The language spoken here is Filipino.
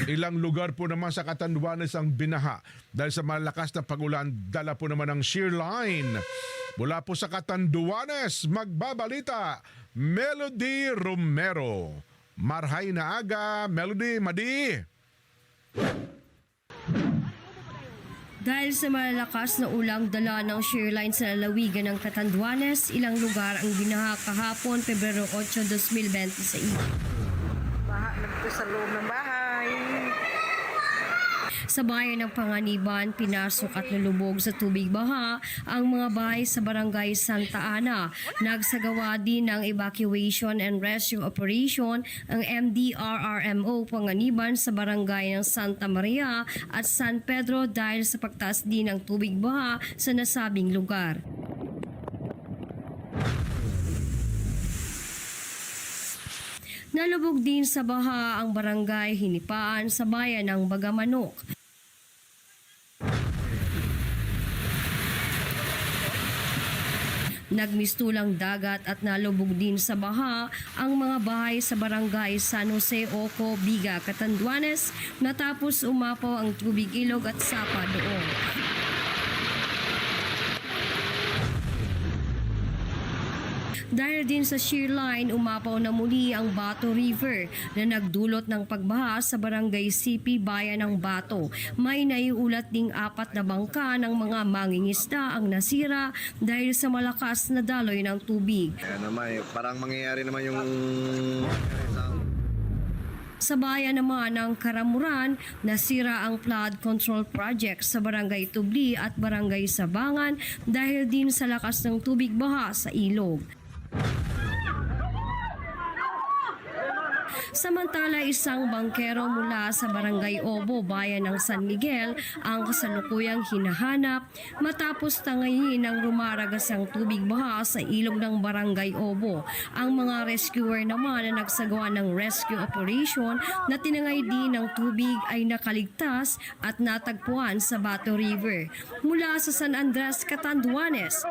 Ilang lugar po naman sa Catanduanes ang binaha dahil sa malakas na pagulan. Dala po naman ng shear line. Mula po sa Catanduanes, magbabalita Melody Romero. Marhay na aga, Melody, Madi. Dahil sa malalakas na ulang dala ng shear line sa lalawigan ng Catanduanes, ilang lugar ang binaha kahapon, Pebrero 8, 2026. Baha nagpo sa loob ng bahay. Sa bayan ng Panganiban, pinasok at nalubog sa tubig baha ang mga bahay sa barangay Santa Ana. Nagsagawa din ng evacuation and rescue operation ang MDRRMO Panganiban sa barangay ng Santa Maria at San Pedro dahil sa pagtaas din ng tubig baha sa nasabing lugar. Nalubog din sa baha ang barangay Hinipaan sa bayan ng Bagamanok. Nagmistulang dagat at nalubog din sa baha ang mga bahay sa barangay San Jose Oco, Biga, Catanduanes natapos umapaw ang tubig ilog at sapa doon. Dahil din sa shear line, umapaw na muli ang Bato River na nagdulot ng pagbaha sa barangay Sipi, bayan ng Bato. May naiulat ding 4 na bangka ng mga mangingisda ang nasira dahil sa malakas na daloy ng tubig. Parang mangyayari naman yung Sa bayan naman ng Karamuran, nasira ang flood control project sa barangay Tubli at barangay Sabangan dahil din sa lakas ng tubig baha sa ilog. Samantala, isang bangkero mula sa Barangay Obo, bayan ng San Miguel, ang kasalukuyang hinahanap matapos tangayin ng rumaragas ang tubig baha sa ilog ng Barangay Obo. Ang mga rescuer naman na nagsagawa ng rescue operation na tinangay din ng tubig ay nakaligtas at natagpuan sa Bato River. Mula sa San Andres, Catanduanes,